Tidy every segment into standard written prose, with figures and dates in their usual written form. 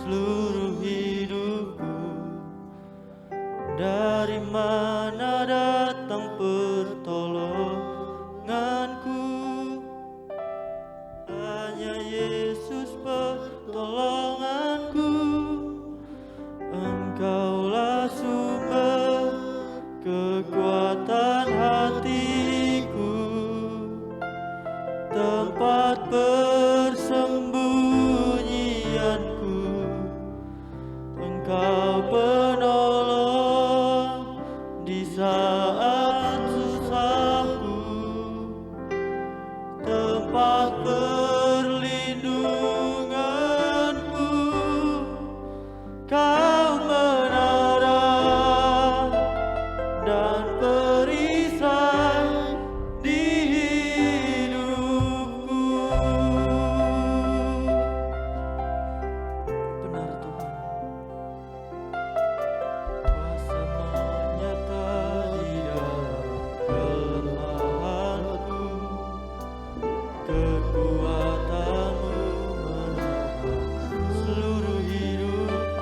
seluruh hidupku. Dari mana datang pertolonganku? Hanya Yesus pertolonganku. Engkaulah sumber kekuatan hatiku, tempat persembunyianku. Engkau penolong di saat susahku, tempat perlindunganku. Kau menara dan perisai di hidupku. Benar Tuhan, kuasa menyata di dalam kelemahanku. Kekuatanmu menopang seluruh hidupku.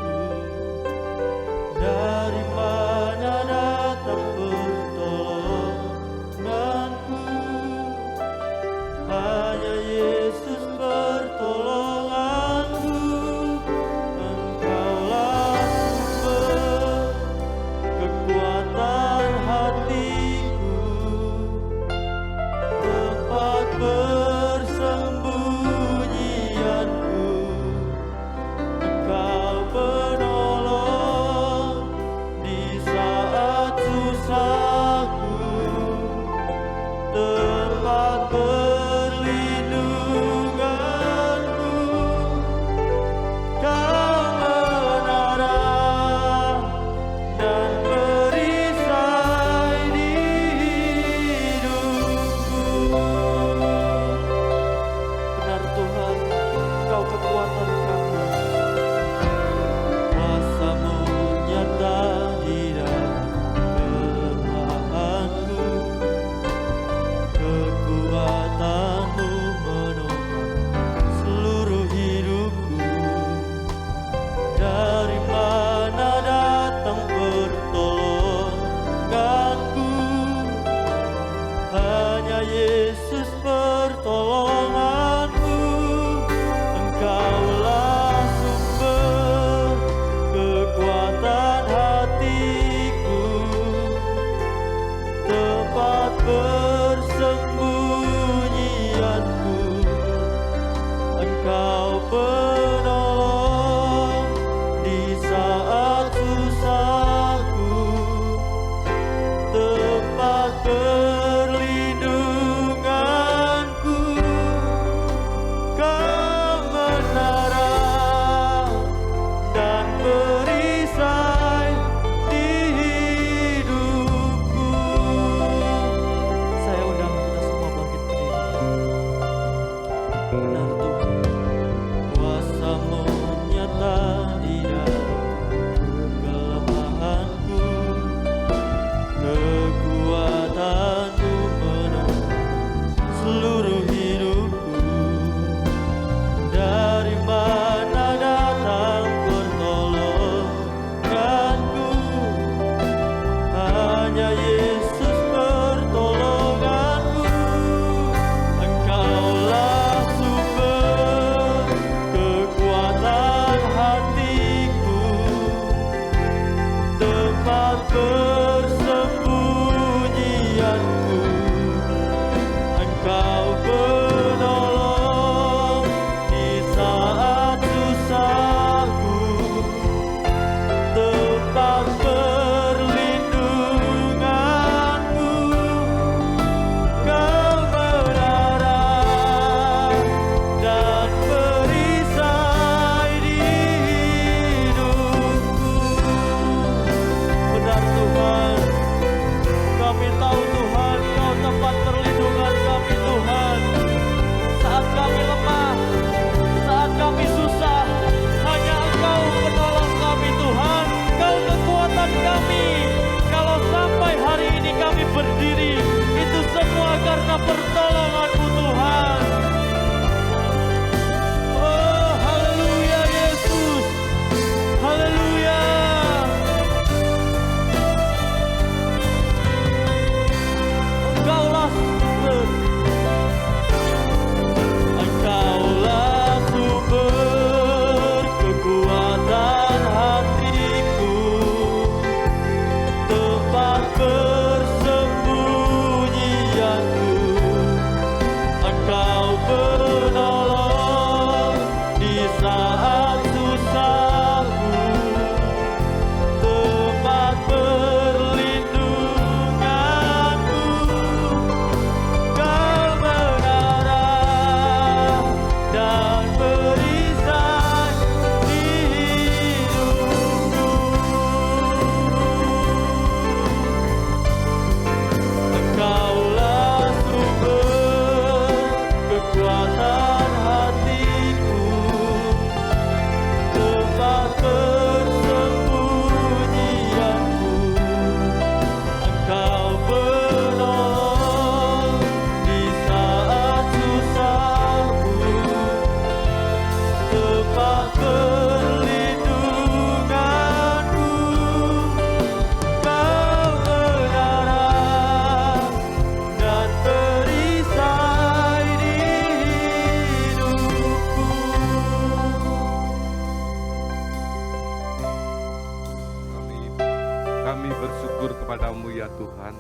Kami bersyukur kepada-Mu ya Tuhan,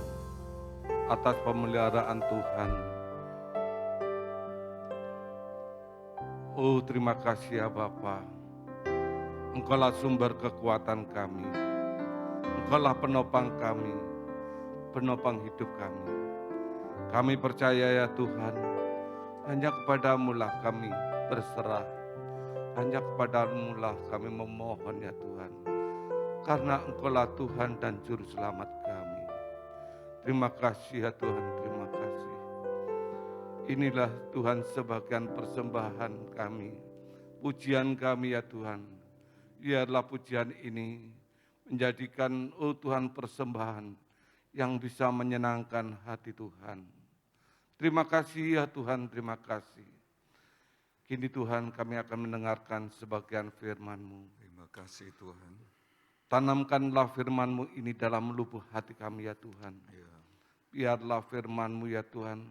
atas pemeliharaan Tuhan. Oh, terima kasih ya Bapa. Engkaulah sumber kekuatan kami. Engkaulah penopang kami, penopang hidup kami. Kami percaya ya Tuhan, hanya kepadamu lah kami berserah. Hanya kepadamu lah kami memohon ya Tuhan. Karena Engkaulah Tuhan dan Juru Selamat kami. Terima kasih ya Tuhan, terima kasih. Inilah Tuhan sebagian persembahan kami, pujian kami ya Tuhan. Biarlah pujian ini menjadikan Tuhan persembahan yang bisa menyenangkan hati Tuhan. Terima kasih ya Tuhan, terima kasih. Kini Tuhan kami akan mendengarkan sebagian firman-Mu. Terima kasih Tuhan. Tanamkanlah firman-Mu ini dalam lubuk hati kami ya Tuhan. Ya. Biarlah firman-Mu ya Tuhan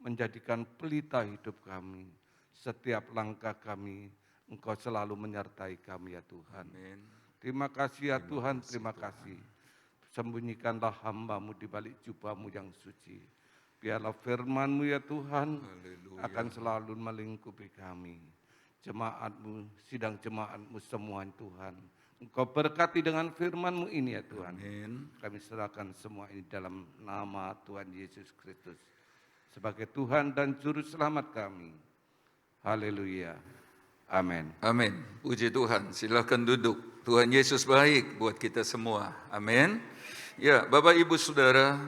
menjadikan pelita hidup kami. Setiap langkah kami, Engkau selalu menyertai kami ya Tuhan. Amin. Terima kasih ya Terima Tuhan, kasih, terima Tuhan. kasih. Sembunyikanlah hamba-Mu di balik jubah-Mu yang suci. Biarlah firman-Mu ya Tuhan Haleluya. akan selalu melingkupi kami. Jemaat-Mu, sidang jemaat-Mu semua Tuhan. Engkau berkati dengan firman-Mu ini ya Tuhan. Amin. Kami serahkan semua ini dalam nama Tuhan Yesus Kristus. Sebagai Tuhan dan Juru Selamat kami. Haleluya. Amin. Amin. Puji Tuhan. Silakan duduk. Tuhan Yesus baik buat kita semua. Amin. Ya, Bapak Ibu Saudara,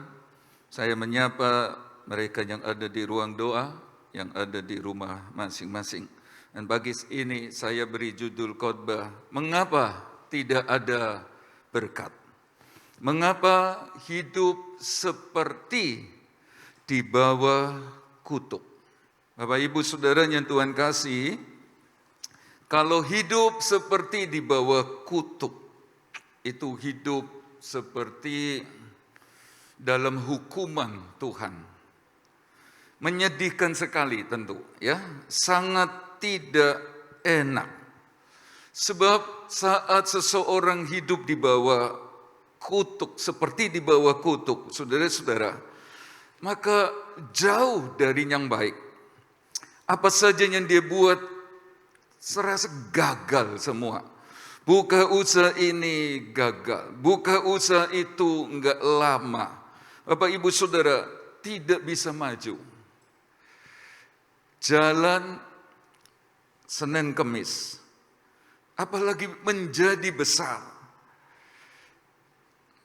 saya menyapa mereka yang ada di ruang doa, yang ada di rumah masing-masing. Dan pagi ini saya beri judul khotbah, mengapa tidak ada berkat? Mengapa hidup seperti di bawah kutuk? Bapak Ibu Saudara yang Tuhan kasih, kalau hidup seperti di bawah kutuk, itu hidup seperti dalam hukuman Tuhan. Menyedihkan sekali tentu, ya, sangat tidak enak. Sebab saat seseorang hidup di bawah kutuk, seperti di bawah kutuk, saudara-saudara, maka jauh dari yang baik. Apa saja yang dia buat serasa gagal semua. Buka usaha ini gagal, buka usaha itu enggak lama. Bapak Ibu Saudara tidak bisa maju. Jalan Senin Kemis, apalagi menjadi besar,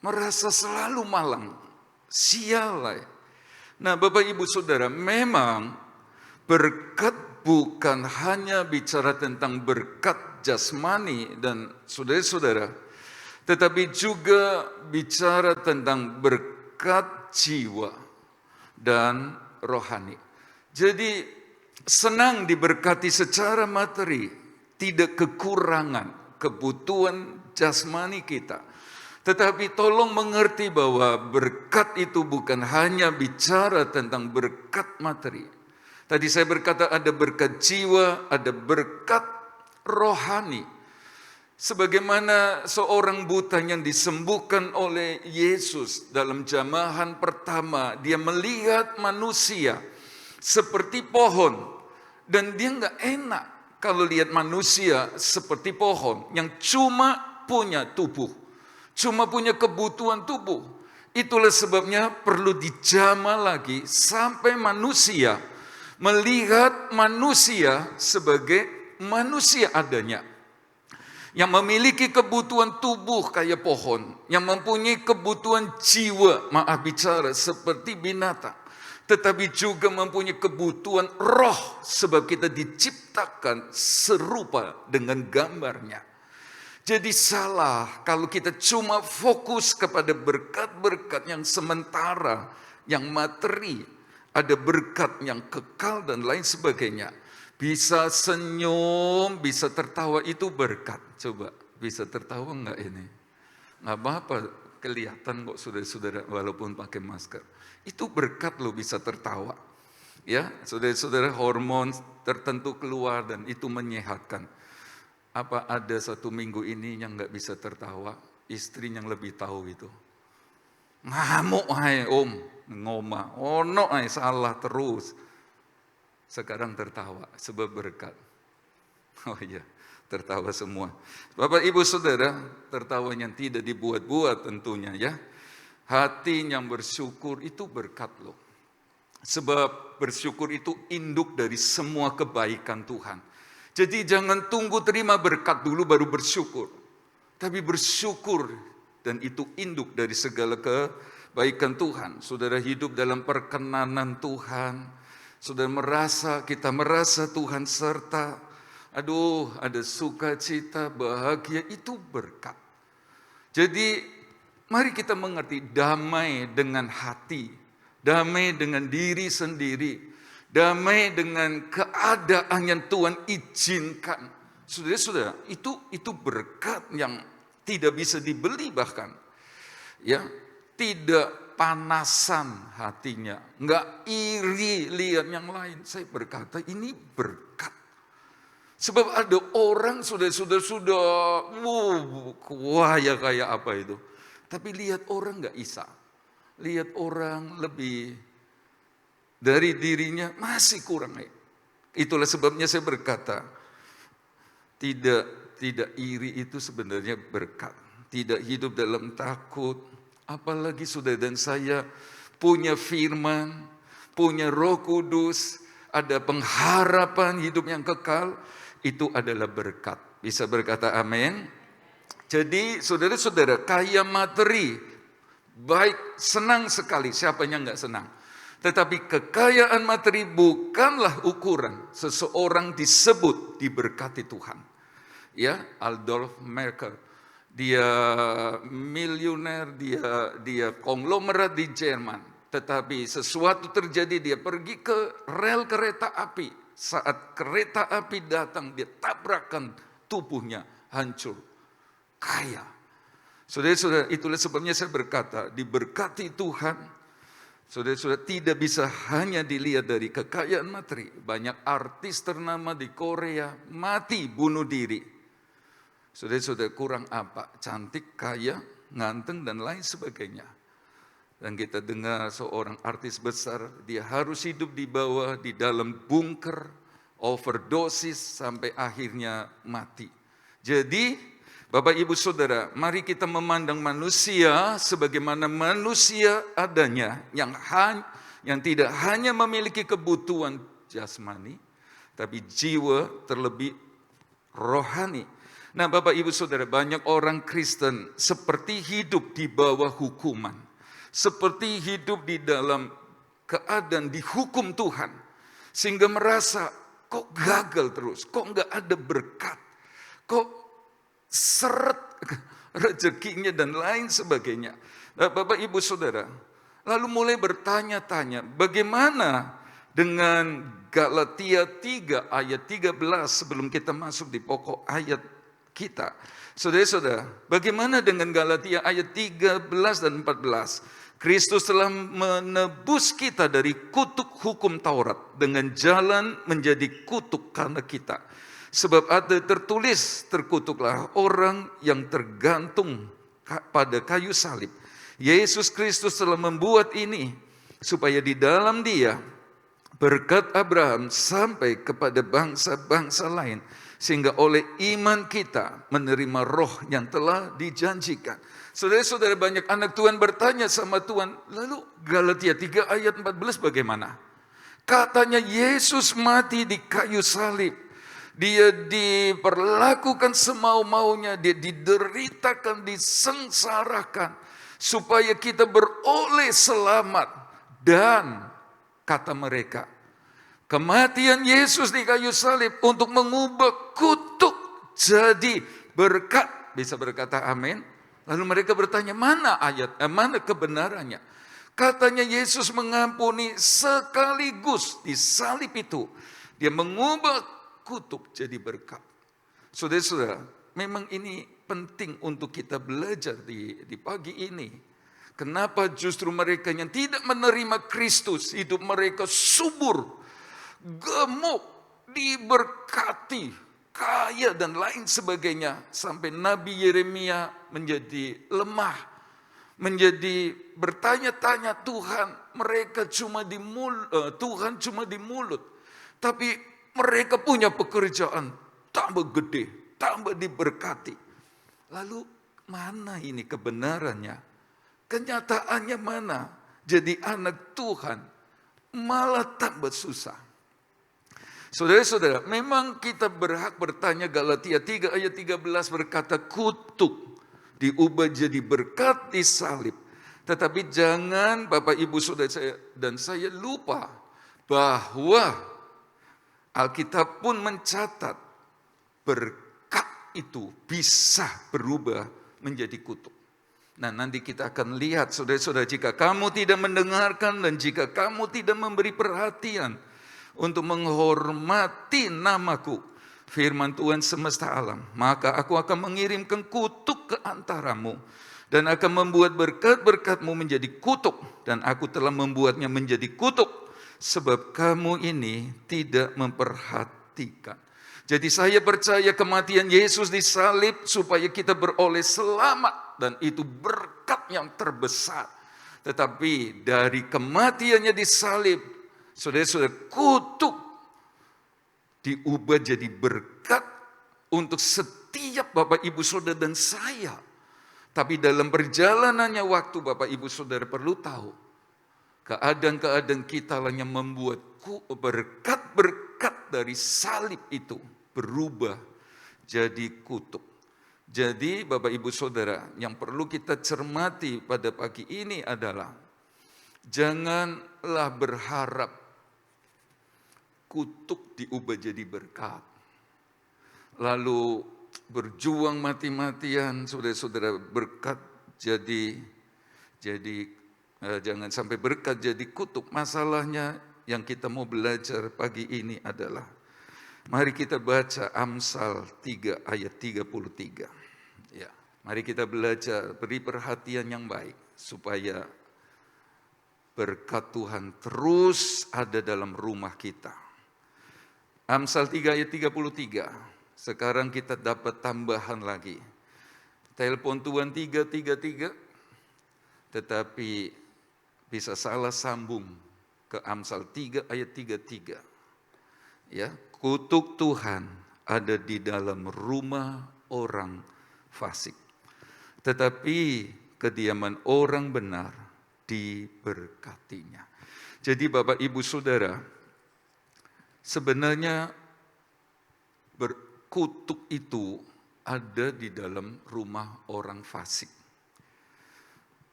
merasa selalu malang, sial. Nah Bapak Ibu Saudara, memang berkat bukan hanya bicara tentang berkat jasmani dan saudara-saudara, tetapi juga bicara tentang berkat jiwa dan rohani. Jadi senang diberkati secara materi, tidak kekurangan kebutuhan jasmani kita. Tetapi tolong mengerti bahwa berkat itu bukan hanya bicara tentang berkat materi. Tadi saya berkata ada berkat jiwa, ada berkat rohani. Sebagaimana seorang buta yang disembuhkan oleh Yesus dalam jamahan pertama, dia melihat manusia seperti pohon. Dan dia nggak enak kalau lihat manusia seperti pohon yang cuma punya tubuh, cuma punya kebutuhan tubuh. Itulah sebabnya perlu dijamah lagi sampai manusia melihat manusia sebagai manusia adanya. Yang memiliki kebutuhan tubuh kayak pohon, yang mempunyai kebutuhan jiwa, maaf bicara, seperti binatang. Tetapi juga mempunyai kebutuhan roh, sebab kita diciptakan serupa dengan gambarnya. Jadi salah kalau kita cuma fokus kepada berkat-berkat yang sementara, yang materi. Ada berkat yang kekal dan lain sebagainya. Bisa senyum, bisa tertawa, itu berkat. Coba, bisa tertawa enggak ini? Nggak apa-apa, kelihatan kok saudara-saudara walaupun pakai masker. Itu berkat loh, bisa tertawa. Ya, saudara-saudara, hormon tertentu keluar dan itu menyehatkan. Apa ada satu minggu ini yang nggak bisa tertawa? Istri yang lebih tahu itu. Ngamuk ae om, ngoma, ono ae salah terus. Sekarang tertawa sebab berkat. Oh iya, tertawa semua. Bapak Ibu Saudara, tertawanya tidak dibuat-buat tentunya ya. Hati yang bersyukur itu berkat loh. Sebab bersyukur itu induk dari semua kebaikan Tuhan. Jadi jangan tunggu terima berkat dulu baru bersyukur. Tapi bersyukur dan itu induk dari segala kebaikan Tuhan. Saudara hidup dalam perkenanan Tuhan. Saudara kita merasa Tuhan serta. Aduh, ada sukacita, bahagia, itu berkat. Jadi mari kita mengerti damai dengan hati, damai dengan diri sendiri, damai dengan keadaan yang Tuhan izinkan. Saudara-saudara, itu berkat yang tidak bisa dibeli bahkan. Ya, tidak panasan hatinya, enggak iri lihat yang lain. Saya berkata ini berkat. Sebab ada orang sudah kaya kayak apa itu. Tapi lihat orang enggak isa. Lihat orang lebih dari dirinya masih kurang. Itulah sebabnya saya berkata, tidak iri itu sebenarnya berkat. Tidak hidup dalam takut. Apalagi saudara dan saya punya firman, punya Roh Kudus, ada pengharapan hidup yang kekal, itu adalah berkat. Bisa berkata amin? Jadi saudara-saudara, kaya materi, baik, senang sekali, siapanya enggak senang. Tetapi kekayaan materi bukanlah ukuran seseorang disebut diberkati Tuhan. Ya, Adolf Merkel, dia miliuner, dia konglomerat di Jerman. Tetapi sesuatu terjadi, dia pergi ke rel kereta api. Saat kereta api datang, dia tabrakan tubuhnya, hancur. Kaya. Saudara-saudara, itulah sebabnya saya berkata, diberkati Tuhan. Saudara-saudara, tidak bisa hanya dilihat dari kekayaan materi. Banyak artis ternama di Korea mati bunuh diri. Saudara-saudara, kurang apa? Cantik, kaya, nganteng, dan lain sebagainya. Dan kita dengar seorang artis besar, dia harus hidup di bawah, di dalam bunker, overdosis, sampai akhirnya mati. Jadi, Bapak Ibu Saudara, mari kita memandang manusia sebagaimana manusia adanya, yang tidak hanya memiliki kebutuhan jasmani, tapi jiwa terlebih rohani. Nah Bapak Ibu Saudara, banyak orang Kristen seperti hidup di bawah hukuman. Seperti hidup di dalam keadaan dihukum Tuhan. Sehingga merasa kok gagal terus, kok enggak ada berkat, kok seret rezekinya dan lain sebagainya. Nah, Bapak Ibu Saudara, lalu mulai bertanya-tanya bagaimana dengan Galatia 3 ayat 13 sebelum kita masuk di pokok ayat kita. Saudara-saudara, bagaimana dengan Galatia ayat 13 dan 14? Kristus telah menebus kita dari kutuk hukum Taurat dengan jalan menjadi kutuk karena kita. Sebab ada tertulis, terkutuklah orang yang tergantung pada kayu salib. Yesus Kristus telah membuat ini supaya di dalam Dia berkat Abraham sampai kepada bangsa-bangsa lain. Sehingga oleh iman kita menerima roh yang telah dijanjikan. Saudara-saudara, banyak anak Tuhan bertanya sama Tuhan, lalu Galatia 3 ayat 14 bagaimana? Katanya Yesus mati di kayu salib. Dia diperlakukan semau-maunya, dia dideritakan, disengsarakan. Supaya kita beroleh selamat. Dan kata mereka, kematian Yesus di kayu salib untuk mengubah kutuk jadi berkat. Bisa berkata amin? Lalu mereka bertanya, mana mana kebenarannya? Katanya Yesus mengampuni sekaligus di salib itu. Dia mengubah kutuk jadi berkat. Saudara-saudara, memang ini penting untuk kita belajar di pagi ini. Kenapa justru mereka yang tidak menerima Kristus, hidup mereka subur, gemuk, diberkati, kaya dan lain sebagainya. Sampai Nabi Yeremia menjadi lemah. menjadi bertanya-tanya Tuhan, mereka Tuhan cuma di mulut, tapi mereka punya pekerjaan tambah gede, tambah diberkati. Lalu mana ini kebenarannya? Kenyataannya mana? Jadi anak Tuhan malah tambah susah. Saudara-saudara, memang kita berhak bertanya. Galatia 3 ayat 13 berkata, kutuk diubah jadi berkat di salib. Tetapi jangan Bapak Ibu Saudara saya lupa bahwa Alkitab pun mencatat berkat itu bisa berubah menjadi kutuk. Nah, nanti kita akan lihat, saudara-saudara, jika kamu tidak mendengarkan dan jika kamu tidak memberi perhatian untuk menghormati namaku, firman Tuhan semesta alam, maka aku akan mengirimkan kutuk ke antaramu dan akan membuat berkat-berkatmu menjadi kutuk, dan aku telah membuatnya menjadi kutuk sebab kamu ini tidak memperhatikan. Jadi saya percaya kematian Yesus di salib supaya kita beroleh selamat, dan itu berkat yang terbesar. Tetapi dari kematiannya di salib, saudara-saudara, kutuk diubah jadi berkat untuk setiap Bapak Ibu Saudara dan saya. Tapi dalam perjalanannya waktu, Bapak Ibu Saudara perlu tahu, keadaan-keadaan kita lah yang membuat berkat-berkat dari salib itu berubah jadi kutuk. Jadi Bapak Ibu Saudara, yang perlu kita cermati pada pagi ini adalah, janganlah berharap kutuk diubah jadi berkat. Lalu berjuang mati-matian, saudara-saudara, berkat jadi jangan sampai berkat jadi kutuk. Masalahnya yang kita mau belajar pagi ini adalah, mari kita baca Amsal 3 ayat 33. Ya, mari kita belajar, beri perhatian yang baik supaya berkat Tuhan terus ada dalam rumah kita. Amsal 3 ayat 33. Sekarang kita dapat tambahan lagi. Telepon Tuhan 333, tetapi bisa salah sambung ke Amsal 3 ayat 33. Ya, kutuk Tuhan ada di dalam rumah orang fasik, tetapi kediaman orang benar diberkatinya. Jadi Bapak Ibu Saudara, sebenarnya berkutuk itu ada di dalam rumah orang fasik.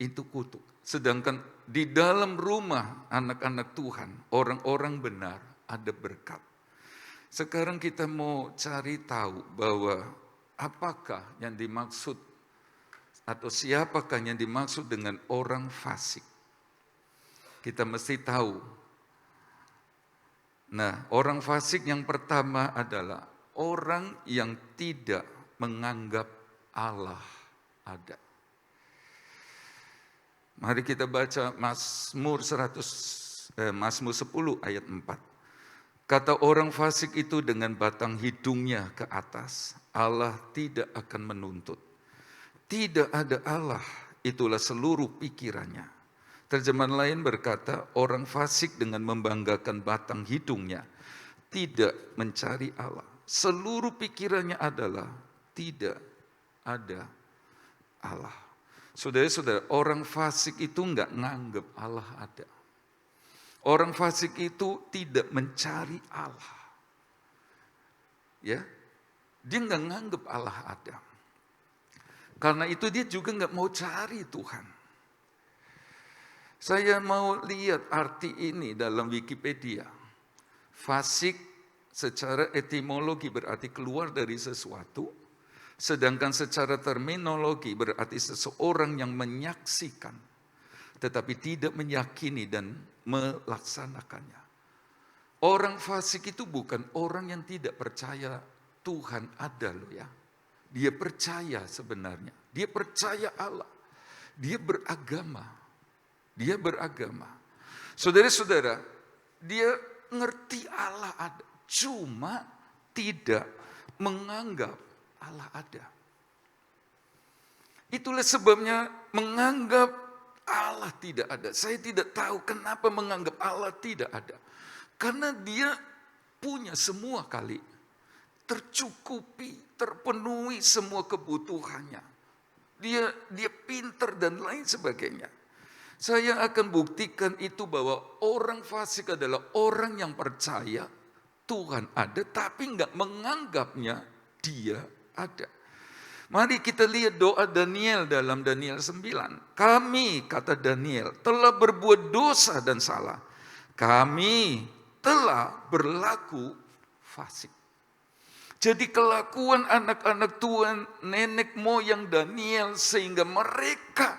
Itu kutuk. Sedangkan di dalam rumah anak-anak Tuhan, orang-orang benar, ada berkat. Sekarang kita mau cari tahu bahwa apakah yang dimaksud atau siapakah yang dimaksud dengan orang fasik. Kita mesti tahu. Nah, orang fasik yang pertama adalah orang yang tidak menganggap Allah ada. Mari kita baca Mazmur 10 ayat 4. Kata orang fasik itu dengan batang hidungnya ke atas, Allah tidak akan menuntut. Tidak ada Allah, itulah seluruh pikirannya. Terjemahan lain berkata, orang fasik dengan membanggakan batang hidungnya tidak mencari Allah. Seluruh pikirannya adalah tidak ada Allah. Saudara-saudara, orang fasik itu enggak nganggep Allah ada. Orang fasik itu tidak mencari Allah. Ya, dia enggak nganggep Allah ada. Karena itu dia juga enggak mau cari Tuhan. Saya mau lihat arti ini dalam Wikipedia. Fasik secara etimologi berarti keluar dari sesuatu, sedangkan secara terminologi berarti seseorang yang menyaksikan, tetapi tidak meyakini dan melaksanakannya. Orang fasik itu bukan orang yang tidak percaya Tuhan ada loh ya. Dia percaya sebenarnya. Dia percaya Allah. Dia beragama. Dia beragama. Saudara-saudara, dia ngerti Allah ada. Cuma tidak menganggap Allah ada. Itulah sebabnya menganggap Allah tidak ada. Saya tidak tahu kenapa menganggap Allah tidak ada. Karena dia punya semua kali. Tercukupi, terpenuhi semua kebutuhannya. Dia pintar dan lain sebagainya. Saya akan buktikan itu bahwa orang fasik adalah orang yang percaya Tuhan ada tapi nggak menganggapnya dia ada. Mari kita lihat doa Daniel dalam Daniel 9. Kami, kata Daniel, telah berbuat dosa dan salah. Kami telah berlaku fasik. Jadi kelakuan anak-anak Tuhan, nenek moyang Daniel, sehingga mereka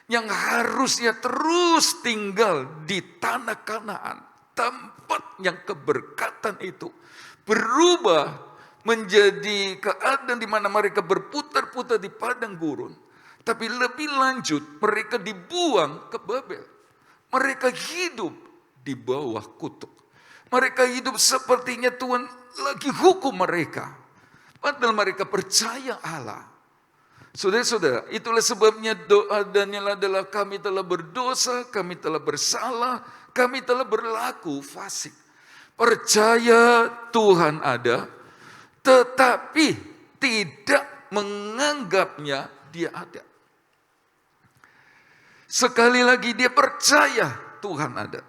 yang harusnya terus tinggal di tanah Kanaan, tempat yang keberkatan itu, berubah menjadi keadaan di mana mereka berputar-putar di padang gurun. Tapi lebih lanjut, mereka dibuang ke Babel. Mereka hidup di bawah kutuk. Mereka hidup sepertinya Tuhan lagi hukum mereka. Padahal mereka percaya Allah. Saudara-saudara, itulah sebabnya doa Daniel adalah kami telah berdosa, kami telah bersalah, kami telah berlaku fasik. Percaya Tuhan ada, tetapi tidak menganggapnya dia ada. Sekali lagi dia percaya Tuhan ada,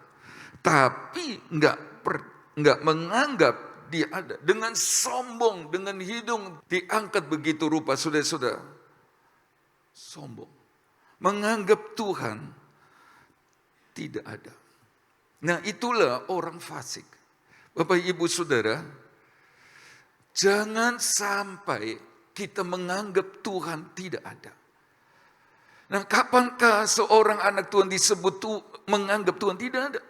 tapi enggak menganggap dia ada. Dengan sombong, dengan hidung diangkat begitu rupa, saudara-saudara. Sombong. Menganggap Tuhan tidak ada. Nah, itulah orang fasik. Bapak, Ibu, Saudara, jangan sampai kita menganggap Tuhan tidak ada. Nah, kapankah seorang anak Tuhan disebut menganggap Tuhan tidak ada?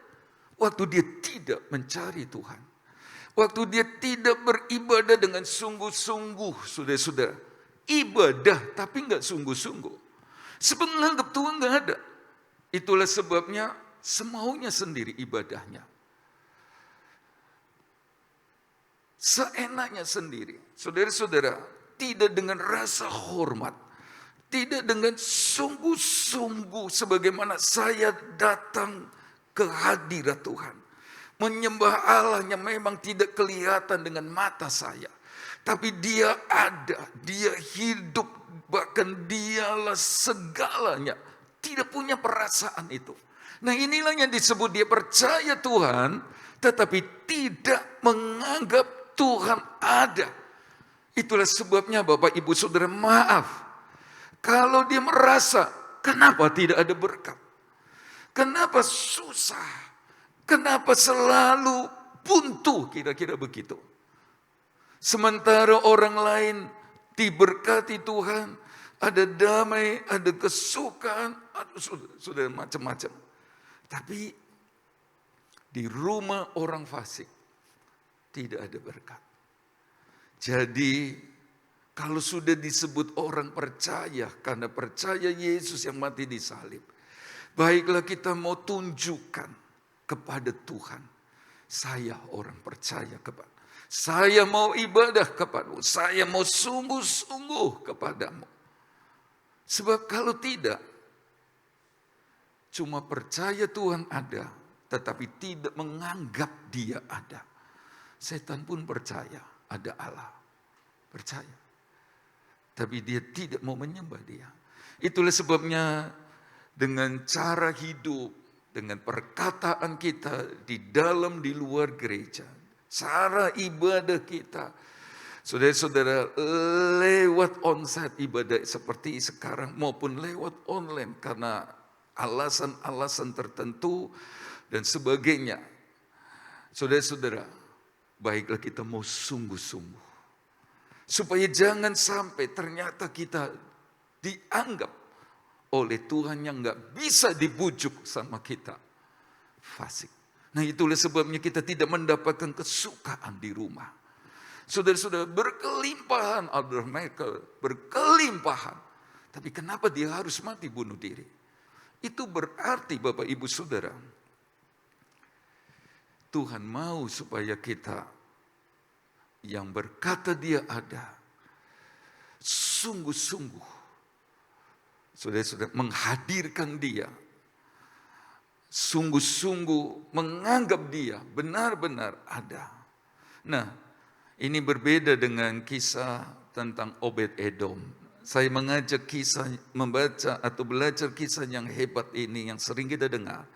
Waktu dia tidak mencari Tuhan. Waktu dia tidak beribadah dengan sungguh-sungguh, saudara-saudara. Ibadah tapi enggak sungguh-sungguh. Sebab menganggap Tuhan enggak ada. Itulah sebabnya semaunya sendiri ibadahnya. Seenaknya sendiri. Saudara-saudara, tidak dengan rasa hormat. Tidak dengan sungguh-sungguh sebagaimana saya datang ke hadirat Tuhan. Menyembah Allah yang memang tidak kelihatan dengan mata saya. Tapi dia ada, dia hidup, bahkan dialah segalanya. Tidak punya perasaan itu. Nah, inilah yang disebut dia percaya Tuhan, tetapi tidak menganggap Tuhan ada. Itulah sebabnya Bapak, Ibu, Saudara, maaf. Kalau dia merasa, kenapa tidak ada berkat? Kenapa susah? Kenapa selalu buntu? Kira-kira begitu. Sementara orang lain diberkati Tuhan, ada damai, ada kesukaan, sudah macam-macam. Tapi di rumah orang fasik tidak ada berkat. Jadi kalau sudah disebut orang percaya karena percaya Yesus yang mati di salib, baiklah kita mau tunjukkan kepada Tuhan, saya orang percaya kepada. Saya mau ibadah kepadamu. Saya mau sungguh-sungguh kepadamu. Sebab kalau tidak, cuma percaya Tuhan ada, tetapi tidak menganggap dia ada. Setan pun percaya ada Allah. Percaya. Tapi dia tidak mau menyembah dia. Itulah sebabnya dengan cara hidup, dengan perkataan kita di dalam, di luar gereja, cara ibadah kita, saudara-saudara, lewat onsite ibadah seperti sekarang maupun lewat online karena alasan-alasan tertentu dan sebagainya. Saudara-saudara, baiklah kita mau sungguh-sungguh. Supaya jangan sampai ternyata kita dianggap oleh Tuhan yang gak bisa dibujuk sama kita fasik. Nah, itulah sebabnya kita tidak mendapatkan kesukaan di rumah. Saudara-saudara, berkelimpahan Abraham Michael, berkelimpahan. Tapi kenapa dia harus mati bunuh diri? Itu berarti Bapak Ibu Saudara, Tuhan mau supaya kita yang berkata dia ada, sungguh-sungguh Saudara-saudara, menghadirkan dia, sungguh-sungguh menganggap dia benar-benar ada. Nah, ini berbeda dengan kisah tentang Obed-Edom. Saya mengajak membaca atau belajar kisah yang hebat ini yang sering kita dengar.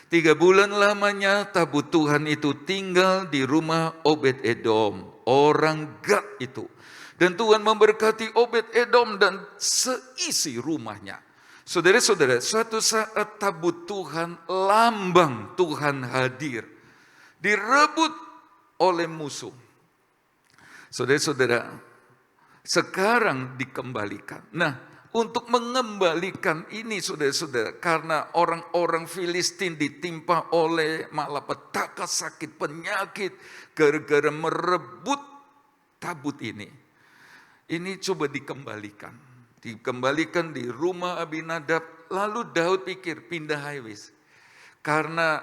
3 bulan lamanya tabut Tuhan itu tinggal di rumah Obed-Edom, orang Gad itu. Dan Tuhan memberkati Obed-Edom dan seisi rumahnya. Saudara-saudara, suatu saat tabut Tuhan, lambang Tuhan hadir, direbut oleh musuh. Saudara-saudara, sekarang dikembalikan. Nah, untuk mengembalikan ini saudara-saudara, karena orang-orang Filistin ditimpa oleh malapetaka, sakit, penyakit, gara-gara merebut tabut ini. Ini coba dikembalikan. Dikembalikan di rumah Abinadab. Lalu Daud pikir pindah highways. Karena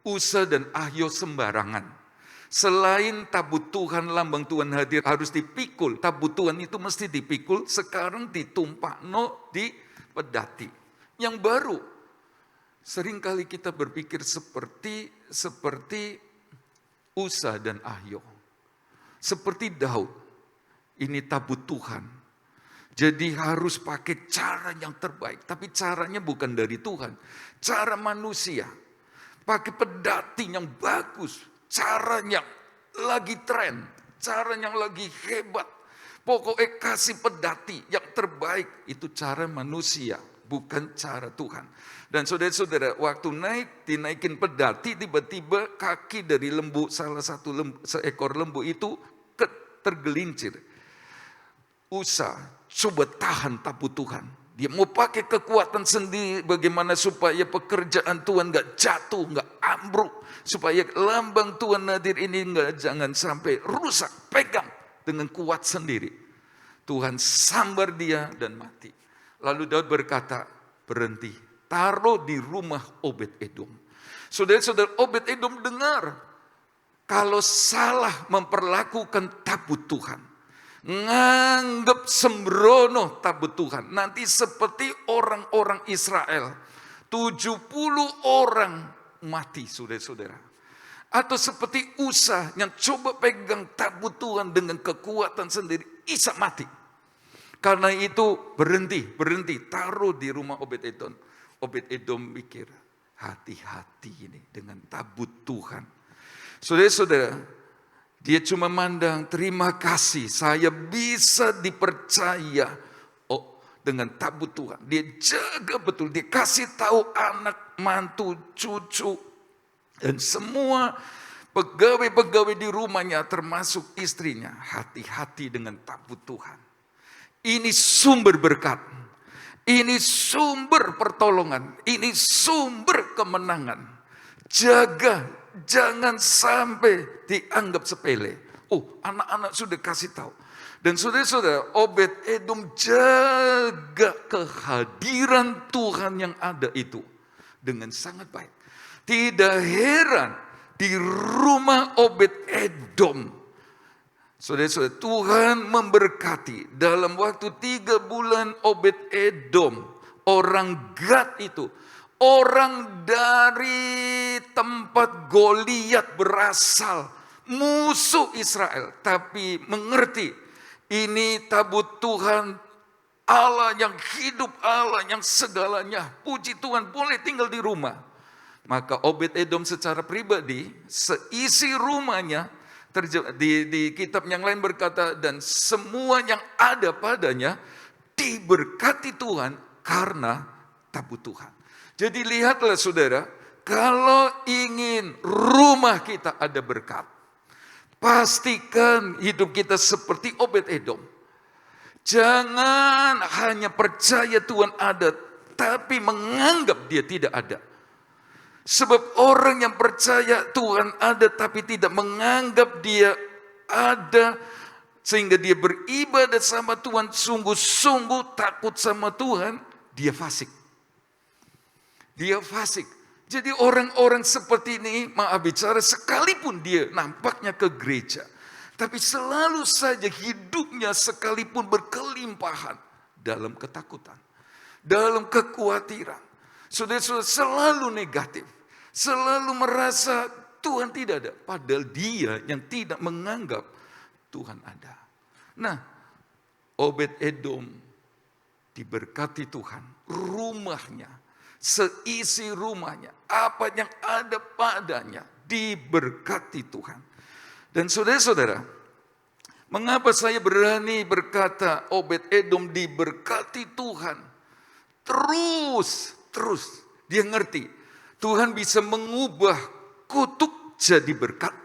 Usa dan Ahyo sembarangan. Selain tabut Tuhan, lambang Tuhan hadir harus dipikul. Tabut Tuhan itu mesti dipikul. Sekarang ditumpakno di pedati. Yang baru. Seringkali kita berpikir seperti Usa dan Ahyo. Seperti Daud. Ini tabut Tuhan. Jadi harus pakai cara yang terbaik. Tapi caranya bukan dari Tuhan. Cara manusia. Pakai pedati yang bagus. Cara yang lagi tren. Cara yang lagi hebat. Pokoknya kasih pedati yang terbaik. Itu cara manusia. Bukan cara Tuhan. Dan saudara-saudara, waktu dinaikin pedati, tiba-tiba kaki dari lembu, seekor lembu itu tergelincir. Usa coba tahan tabut Tuhan. Dia mau pakai kekuatan sendiri bagaimana supaya pekerjaan Tuhan gak jatuh, gak ambruk. Supaya lambang Tuhan hadir ini jangan sampai rusak. Pegang dengan kuat sendiri. Tuhan sambar dia dan mati. Lalu Daud berkata, berhenti. Taruh di rumah Obed-Edom. Saudara-saudara, Obed-Edom dengar. Kalau salah memperlakukan tabut Tuhan. Nganggap sembrono tabut Tuhan. Nanti seperti orang-orang Israel. 70 orang mati saudara-saudara. Atau seperti Usa yang coba pegang tabut Tuhan dengan kekuatan sendiri. Isa mati. Karena itu berhenti. Taruh di rumah Obed-Edom. Obed-Edom mikir, hati-hati ini dengan tabut Tuhan. Saudara-saudara, dia cuma mandang, terima kasih saya bisa dipercaya dengan tabut Tuhan. Dia jaga betul, dia kasih tahu anak, mantu, cucu, dan semua pegawai-pegawai di rumahnya termasuk istrinya. Hati-hati dengan tabut Tuhan. Ini sumber berkat. Ini sumber pertolongan. Ini sumber kemenangan. Jaga, jangan sampai dianggap sepele. Oh, anak-anak sudah kasih tahu. Dan saudara-saudara, Obed-Edom jaga kehadiran Tuhan yang ada itu dengan sangat baik. Tidak heran di rumah Obed-Edom, saudara-saudara, Tuhan memberkati. Dalam waktu 3 bulan Obed-Edom, orang Gad itu, orang dari tempat Goliat berasal, musuh Israel, tapi mengerti ini tabut Tuhan, Allah yang hidup, Allah yang segalanya. Puji Tuhan, boleh tinggal di rumah. Maka Obed-Edom secara pribadi, seisi rumahnya, di kitab yang lain berkata, dan semua yang ada padanya diberkati Tuhan karena tabut Tuhan. Jadi lihatlah saudara, kalau ingin rumah kita ada berkat, pastikan hidup kita seperti Obed-Edom. Jangan hanya percaya Tuhan ada, tapi menganggap dia tidak ada. Sebab orang yang percaya Tuhan ada, tapi tidak menganggap dia ada, sehingga dia beribadah sama Tuhan, sungguh-sungguh takut sama Tuhan, dia fasik. Dia fasik. Jadi orang-orang seperti ini, maaf bicara, sekalipun dia nampaknya ke gereja, tapi selalu saja hidupnya sekalipun berkelimpahan, dalam ketakutan, dalam kekhawatiran. Saudara-saudara selalu negatif, selalu merasa Tuhan tidak ada, padahal dia yang tidak menganggap Tuhan ada. Nah, Obed-Edom diberkati Tuhan, rumahnya, seisi rumahnya, apa yang ada padanya diberkati Tuhan. Dan saudara-saudara, mengapa saya berani berkata Obed-Edom diberkati Tuhan? Terus dia ngerti Tuhan bisa mengubah kutuk jadi berkat,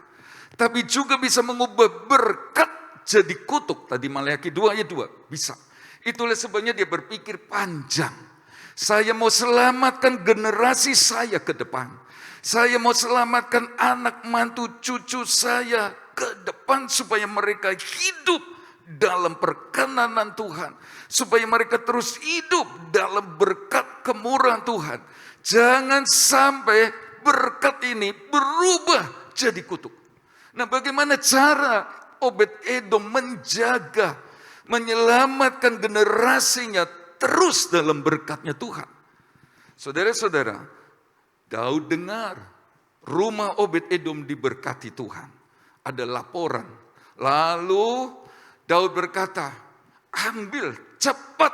tapi juga bisa mengubah berkat jadi kutuk. Tadi Maleakhi 2 ayat 2 bisa. Itulah sebabnya dia berpikir panjang. Saya mau selamatkan generasi saya ke depan. Saya mau selamatkan anak mantu cucu saya ke depan supaya mereka hidup dalam perkenanan Tuhan, supaya mereka terus hidup dalam berkat kemurahan Tuhan. Jangan sampai berkat ini berubah jadi kutuk. Nah, bagaimana cara Obed-Edom menjaga, menyelamatkan generasinya terus dalam berkatnya Tuhan? Saudara-saudara, Daud dengar rumah Obed-Edom diberkati Tuhan. Ada laporan. Lalu Daud berkata, ambil cepat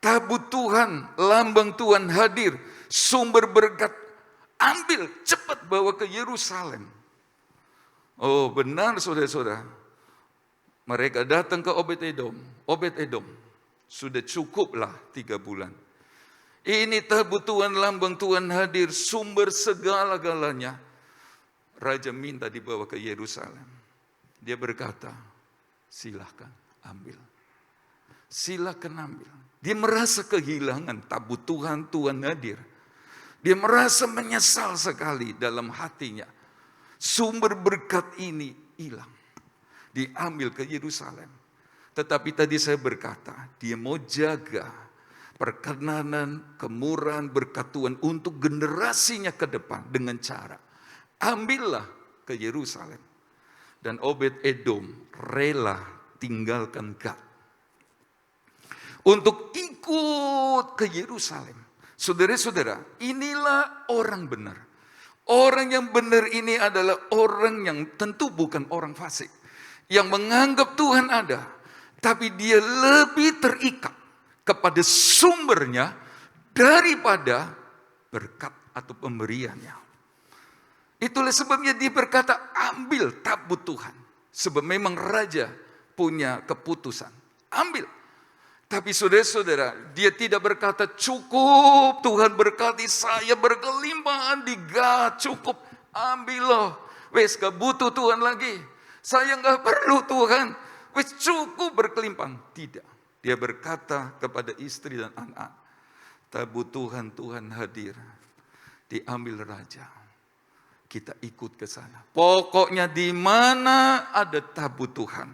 tabut Tuhan, lambang Tuhan hadir, sumber berkat, ambil cepat bawa ke Yerusalem. Oh benar saudara-saudara, mereka datang ke Obed-Edom. Obed-Edom, sudah cukuplah 3 bulan. Ini tabut Tuhan, lambang Tuhan hadir, sumber segala-galanya. Raja minta dibawa ke Yerusalem. Dia berkata, silahkan ambil. Silahkan ambil. Dia merasa kehilangan tabut Tuhan, Tuhan hadir. Dia merasa menyesal sekali dalam hatinya. Sumber berkat ini hilang. Diambil ke Yerusalem. Tetapi tadi saya berkata, dia mau jaga perkenanan, kemurahan, berkat Tuhan untuk generasinya ke depan dengan cara ambillah ke Yerusalem. Dan Obed-Edom rela tinggalkan Gad untuk ikut ke Yerusalem. Saudara-saudara, inilah orang benar. Orang yang benar ini adalah orang yang tentu bukan orang fasik, yang menganggap Tuhan ada, tapi dia lebih terikat kepada sumbernya daripada berkat atau pemberiannya. Itulah sebabnya dia berkata, ambil tabut Tuhan. Sebab memang raja punya keputusan, ambil. Tapi saudara-saudara, dia tidak berkata, cukup Tuhan berkati saya berkelimpahan di Gad, cukup, ambil loh. Wes gak butuh Tuhan lagi, saya gak perlu Tuhan, wes cukup berkelimpahan. Tidak, dia berkata kepada istri dan anak, tabut Tuhan, Tuhan hadir, diambil raja. Kita ikut ke sana. Pokoknya di mana ada tabut Tuhan,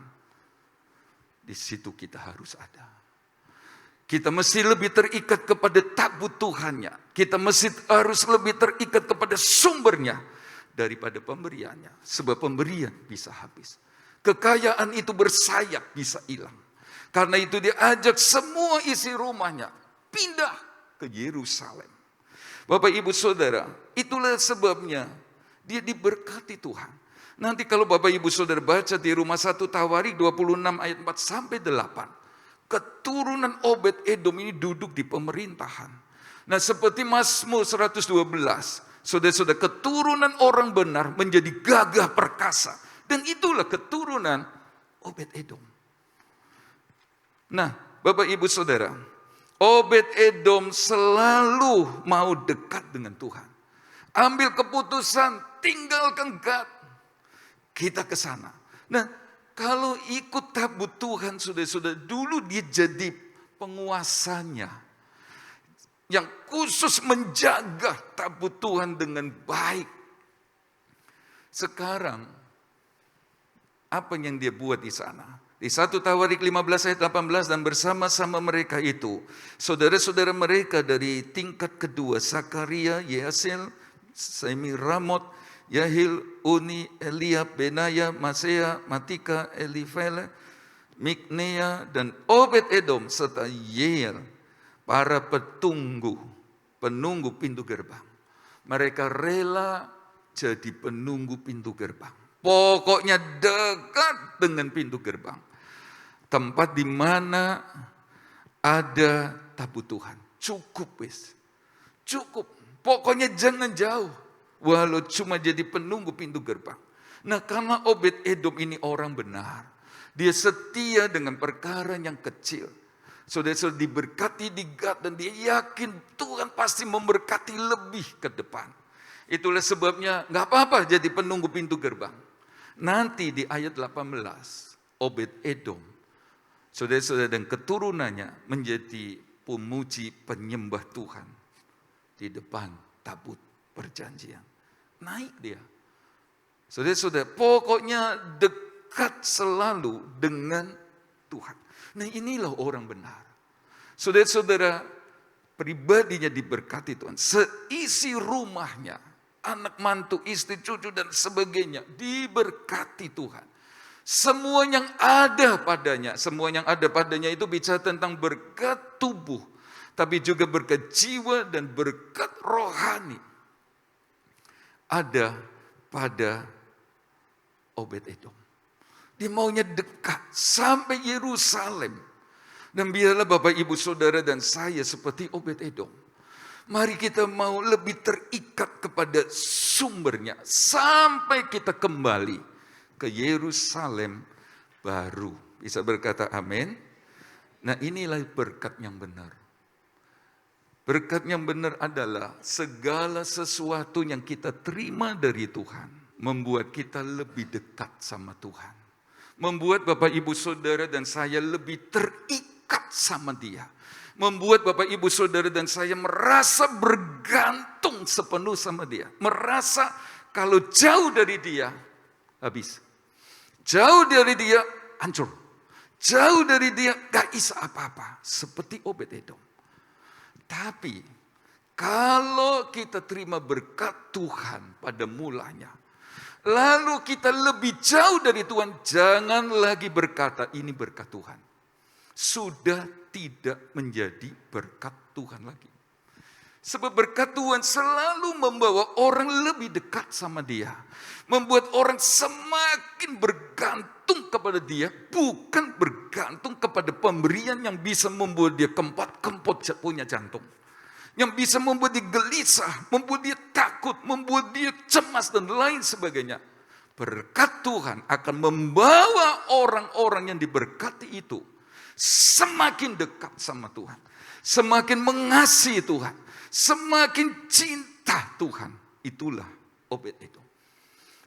di situ kita harus ada. Kita mesti lebih terikat kepada tabut Tuhannya. Kita mesti harus lebih terikat kepada sumbernya daripada pemberiannya. Sebab pemberian bisa habis. Kekayaan itu bersayap bisa hilang. Karena itu dia ajak semua isi rumahnya pindah ke Yerusalem. Bapak ibu saudara, itulah sebabnya dia diberkati Tuhan. Nanti kalau Bapak ibu saudara baca di rumah 1 Tawarik 26 ayat 4 sampai 8. Keturunan Obed-Edom ini duduk di pemerintahan. Nah seperti Mazmur 112, saudara-saudara, keturunan orang benar menjadi gagah perkasa. Dan itulah keturunan Obed-Edom. Nah Bapak Ibu Saudara, Obed-Edom selalu mau dekat dengan Tuhan. Ambil keputusan, tinggalkan Gad. Kita ke sana. Nah, kalau ikut tabut Tuhan, saudara-saudara, dulu dia jadi penguasanya. Yang khusus menjaga tabut Tuhan dengan baik. Sekarang, apa yang dia buat di sana? Di 1 Tawarik 15 ayat 18, dan bersama-sama mereka itu, saudara-saudara mereka dari tingkat kedua, Sakaria, Yehasil, Semiramot, Yahil, Uni, Eliab, Benaya, Masea, Matika, Elifele, Miknea dan Obed-Edom serta Yeiel, para penunggu pintu gerbang. Mereka rela jadi penunggu pintu gerbang. Pokoknya dekat dengan pintu gerbang. Tempat di mana ada tabut Tuhan. Cukup wis. Cukup. Pokoknya jangan jauh. Walau cuma jadi penunggu pintu gerbang. Nah, karena Obed-Edom ini orang benar. Dia setia dengan perkara yang kecil. Saudara-saudara, diberkati di Gad dan dia yakin Tuhan pasti memberkati lebih ke depan. Itulah sebabnya gak apa-apa jadi penunggu pintu gerbang. Nanti di ayat 18, Obed-Edom, saudara-saudara, dan keturunannya menjadi pemuji penyembah Tuhan di depan tabut perjanjian. Naik dia. Saudara-saudara, pokoknya dekat selalu dengan Tuhan. Nah, inilah orang benar. Saudara-saudara, pribadinya diberkati Tuhan. Seisi rumahnya, anak mantu, istri, cucu, dan sebagainya diberkati Tuhan. Semua yang ada padanya itu bicara tentang berkat tubuh, tapi juga berkat jiwa dan berkat rohani. Ada pada Obed-Edom. Dia maunya dekat sampai Yerusalem. Dan biarlah Bapak Ibu Saudara dan saya seperti Obed-Edom. Mari kita mau lebih terikat kepada sumbernya. Sampai kita kembali ke Yerusalem baru. Bisa berkata amin? Nah, inilah berkat yang benar. Berkat yang benar adalah segala sesuatu yang kita terima dari Tuhan membuat kita lebih dekat sama Tuhan. Membuat Bapak Ibu Saudara dan saya lebih terikat sama Dia. Membuat Bapak Ibu Saudara dan saya merasa bergantung sepenuh sama Dia. Merasa kalau jauh dari Dia, habis. Jauh dari Dia, hancur. Jauh dari Dia, gak bisa apa-apa. Seperti Obed-Edom. Tapi, kalau kita terima berkat Tuhan pada mulanya, lalu kita lebih jauh dari Tuhan, jangan lagi berkata ini berkat Tuhan. Sudah tidak menjadi berkat Tuhan lagi. Sebab berkat Tuhan selalu membawa orang lebih dekat sama Dia. Membuat orang semakin bergantung kepada Dia, bukan bergantung kepada pemberian yang bisa membuat dia kempot punya jantung. Yang bisa membuat dia gelisah, membuat dia takut, membuat dia cemas dan lain sebagainya. Berkat Tuhan akan membawa orang-orang yang diberkati itu semakin dekat sama Tuhan. Semakin mengasihi Tuhan. Semakin cinta Tuhan. Itulah Obed-Edom.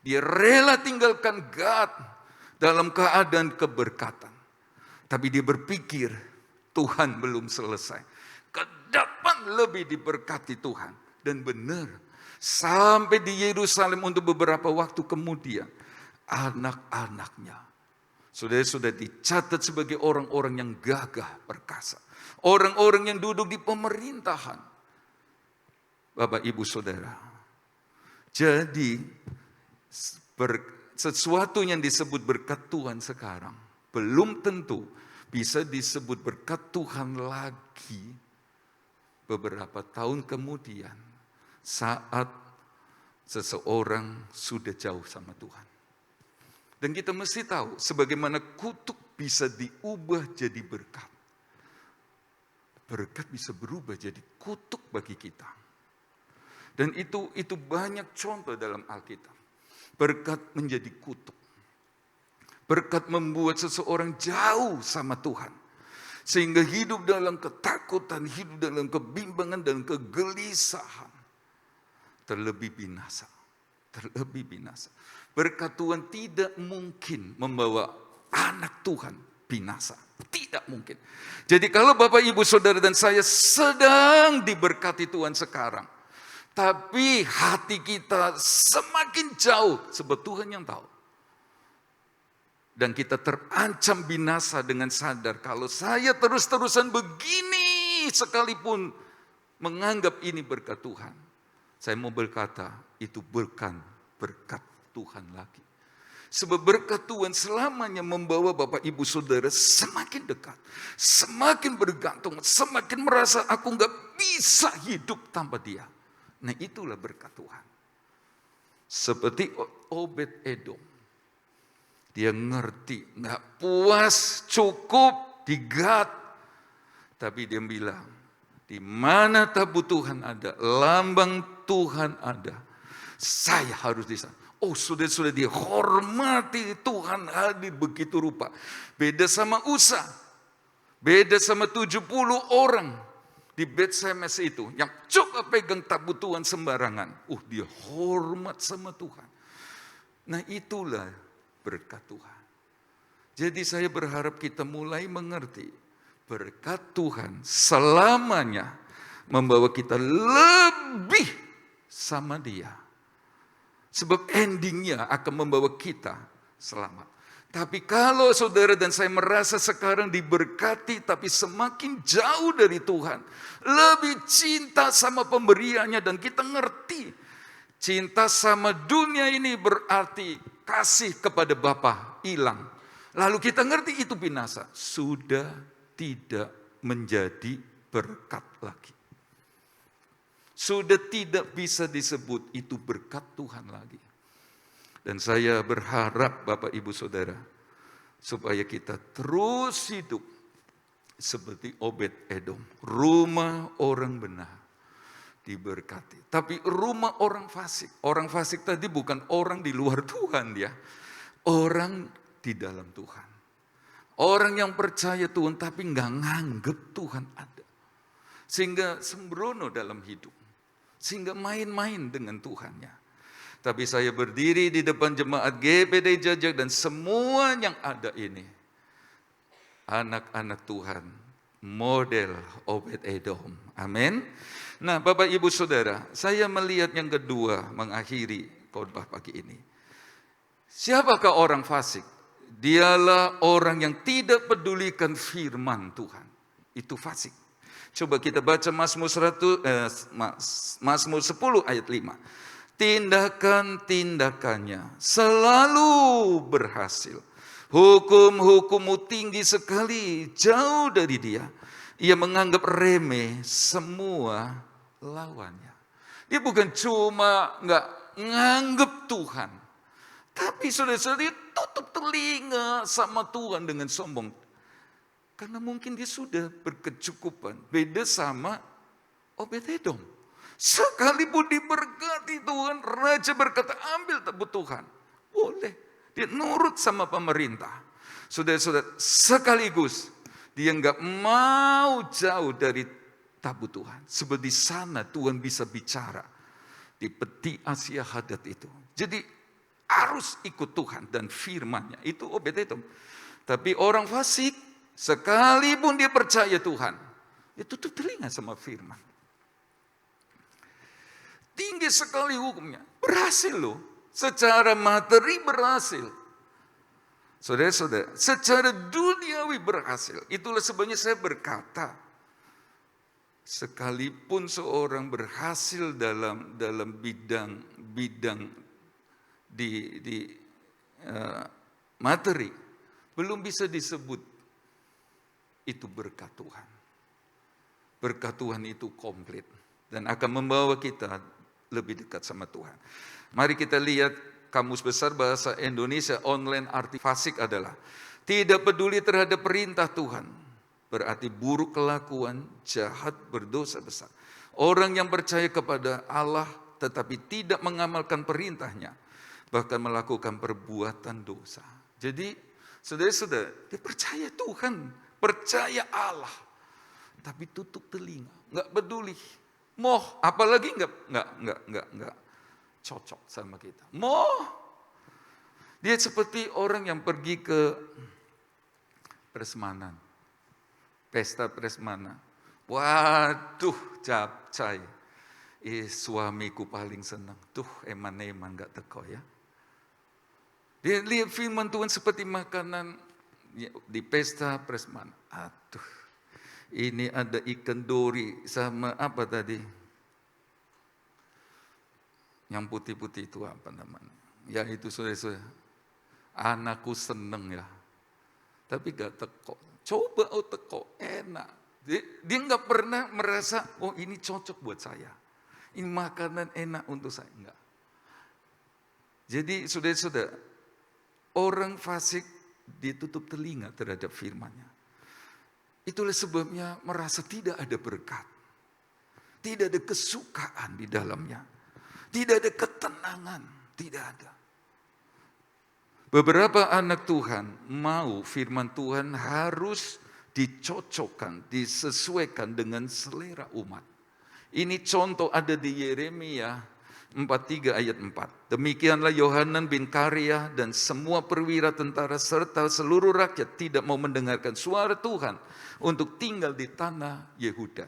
Dia rela tinggalkan Gad dalam keadaan keberkatan. Tapi dia berpikir Tuhan belum selesai. Ke depan lebih diberkati Tuhan. Dan benar, sampai di Yerusalem untuk beberapa waktu kemudian, anak-anaknya sudah dicatat sebagai orang-orang yang gagah perkasa. Orang-orang yang duduk di pemerintahan. Bapak, Ibu, Saudara. Jadi, sesuatu yang disebut berkat Tuhan sekarang, belum tentu bisa disebut berkat Tuhan lagi beberapa tahun kemudian saat seseorang sudah jauh sama Tuhan. Dan kita mesti tahu sebagaimana kutuk bisa diubah jadi berkat. Berkat bisa berubah jadi kutuk bagi kita. Dan itu banyak contoh dalam Alkitab. Berkat menjadi kutuk. Berkat membuat seseorang jauh sama Tuhan. Sehingga hidup dalam ketakutan, hidup dalam kebimbangan dan kegelisahan. Terlebih binasa. Terlebih binasa. Berkat Tuhan tidak mungkin membawa anak Tuhan binasa. Tidak mungkin. Jadi kalau Bapak, Ibu, Saudara dan saya sedang diberkati Tuhan sekarang. Tapi hati kita semakin jauh. Sebab Tuhan yang tahu. Dan kita terancam binasa dengan sadar. Kalau saya terus-terusan begini sekalipun menganggap ini berkat Tuhan. Saya mau berkata itu bukan berkat Tuhan lagi. Sebab berkat Tuhan selamanya membawa Bapak Ibu Saudara semakin dekat, semakin bergantung, semakin merasa aku nggak bisa hidup tanpa Dia. Nah itulah berkat Tuhan. Seperti Obed Edom, dia ngerti, nggak puas, cukup di Gad, tapi dia bilang, di mana tabut Tuhan ada, lambang Tuhan ada, saya harus di sana. Oh sudah dihormati Tuhan hadir begitu rupa. Beda sama Usa, beda sama 70 orang di Bet-Semes itu yang coba pegang tabut Tuhan sembarangan. Dia hormat sama Tuhan. Nah itulah berkat Tuhan. Jadi saya berharap kita mulai mengerti berkat Tuhan selamanya membawa kita lebih sama Dia. Sebab endingnya akan membawa kita selamat. Tapi kalau saudara dan saya merasa sekarang diberkati tapi semakin jauh dari Tuhan, lebih cinta sama pemberiannya dan kita ngerti cinta sama dunia ini berarti kasih kepada Bapa hilang. Lalu kita ngerti itu binasa, sudah tidak menjadi berkat lagi. Sudah tidak bisa disebut itu berkat Tuhan lagi. Dan saya berharap Bapak Ibu Saudara, supaya kita terus hidup seperti Obed Edom. Rumah orang benar diberkati. Tapi rumah orang fasik. Orang fasik tadi bukan orang di luar Tuhan dia. Orang di dalam Tuhan. Orang yang percaya Tuhan tapi nggak nganggep Tuhan ada. Sehingga sembrono dalam hidup. Sehingga main-main dengan Tuhannya. Tapi saya berdiri di depan jemaat GPD Jajak dan semua yang ada ini. Anak-anak Tuhan. Model Obed Edom. Amin. Nah Bapak Ibu Saudara, saya melihat yang kedua mengakhiri khotbah pagi ini. Siapakah orang fasik? Dialah orang yang tidak pedulikan firman Tuhan. Itu fasik. Coba kita baca Mazmur 10 ayat 5. Tindakan-tindakannya selalu berhasil. Hukum-hukummu tinggi sekali, jauh dari dia. Ia menganggap remeh semua lawannya. Dia bukan cuma nggak nganggap Tuhan. Tapi saudara-saudara tutup telinga sama Tuhan dengan sombong. Karena mungkin dia sudah berkecukupan. Beda sama Obed Edom. Sekalipun diberkati Tuhan, raja berkata ambil tabut Tuhan. Boleh. Dia nurut sama pemerintah. Saudara-saudara, sekaligus dia nggak mau jauh dari tabut Tuhan. Sebab di sana Tuhan bisa bicara. Di peti Asia Hadad itu. Jadi harus ikut Tuhan dan firman-Nya. Itu Obed Edom. Tapi orang fasik, sekalipun dia percaya Tuhan, dia tutup telinga sama firman. Tinggi sekali hukumnya. Berhasil loh. Secara materi berhasil. Saudara-saudara, secara duniawi berhasil. Itulah sebabnya saya berkata, sekalipun seorang berhasil dalam bidang di materi, belum bisa disebut itu berkat Tuhan. Berkat Tuhan itu komplit dan akan membawa kita lebih dekat sama Tuhan. Mari kita lihat Kamus Besar Bahasa Indonesia online, arti fasik adalah tidak peduli terhadap perintah Tuhan. Berarti buruk kelakuan, jahat, berdosa besar. Orang yang percaya kepada Allah tetapi tidak mengamalkan perintahnya, bahkan melakukan perbuatan dosa. Jadi saudara-saudara, dia percaya Tuhan, percaya Allah, tapi tutup telinga, nggak peduli. Apalagi nggak cocok sama kita. Dia seperti orang yang pergi ke Prasmanan, pesta Prasmanan. Waduh, capcay. Suamiku paling senang. Tuh, eman-eman nggak teko ya. Dia lihat firman Tuhan seperti makanan di pesta Prasmanan. Aduh, ini ada ikan dori sama apa tadi? Yang putih-putih itu apa namanya? Ya itu saudara-saudara. Anakku seneng ya, tapi gak teko. Coba teko, enak. Dia gak pernah merasa, oh ini cocok buat saya. Ini makanan enak untuk saya. Enggak. Jadi saudara-saudara, orang fasik ditutup telinga terhadap firman-Nya. Itulah sebabnya merasa tidak ada berkat. Tidak ada kesukaan di dalamnya. Tidak ada ketenangan. Tidak ada. Beberapa anak Tuhan mau firman Tuhan harus dicocokkan, disesuaikan dengan selera umat. Ini contoh ada di Yeremia 43 ayat 4. Demikianlah Yohanan bin Karia dan semua perwira tentara serta seluruh rakyat tidak mau mendengarkan suara Tuhan untuk tinggal di tanah Yehuda.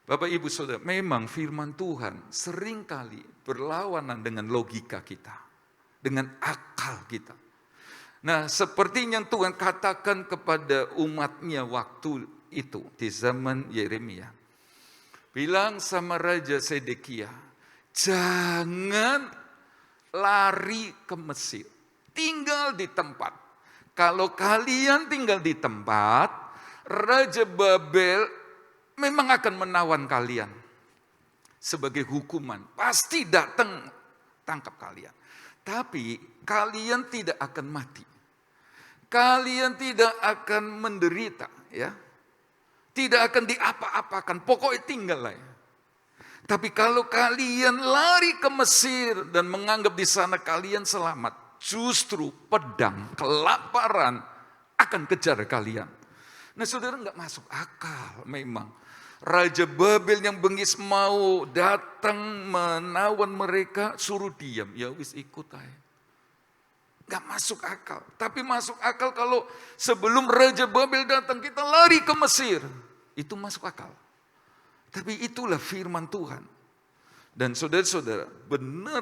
Bapak Ibu Saudara, memang firman Tuhan seringkali berlawanan dengan logika kita. Dengan akal kita. Nah, seperti yang Tuhan katakan kepada umatnya waktu itu di zaman Yeremia. Bilang sama Raja Sedekia, jangan lari ke Mesir. Tinggal di tempat. Kalau kalian tinggal di tempat, Raja Babel memang akan menawan kalian. Sebagai hukuman. Pasti datang tangkap kalian. Tapi kalian tidak akan mati. Kalian tidak akan menderita, ya. Tidak akan diapa-apakan, pokoknya tinggal lah ya. Tapi kalau kalian lari ke Mesir dan menganggap di sana kalian selamat, justru pedang, kelaparan akan kejar kalian. Nah, saudara, nggak masuk akal memang. Raja Babel yang bengis mau datang menawan mereka, suruh diam. Ya wis ikut aja. Gak masuk akal. Tapi masuk akal kalau sebelum Raja Babel datang kita lari ke Mesir. Itu masuk akal. Tapi itulah firman Tuhan. Dan saudara-saudara, benar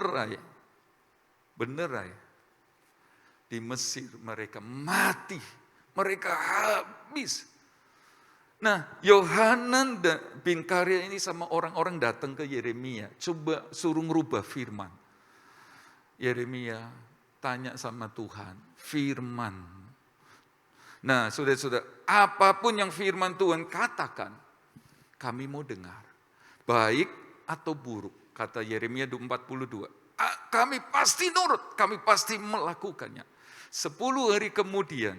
aja. Di Mesir mereka mati. Mereka habis. Nah, Yohanan bin Karia ini sama orang-orang datang ke Yeremia. Coba suruh ngerubah firman. Yeremia tanya sama Tuhan, firman. Nah, saudara-saudara, apapun yang firman Tuhan katakan, kami mau dengar. Baik atau buruk, kata Yeremia 42. Kami pasti nurut, kami pasti melakukannya. 10 hari kemudian,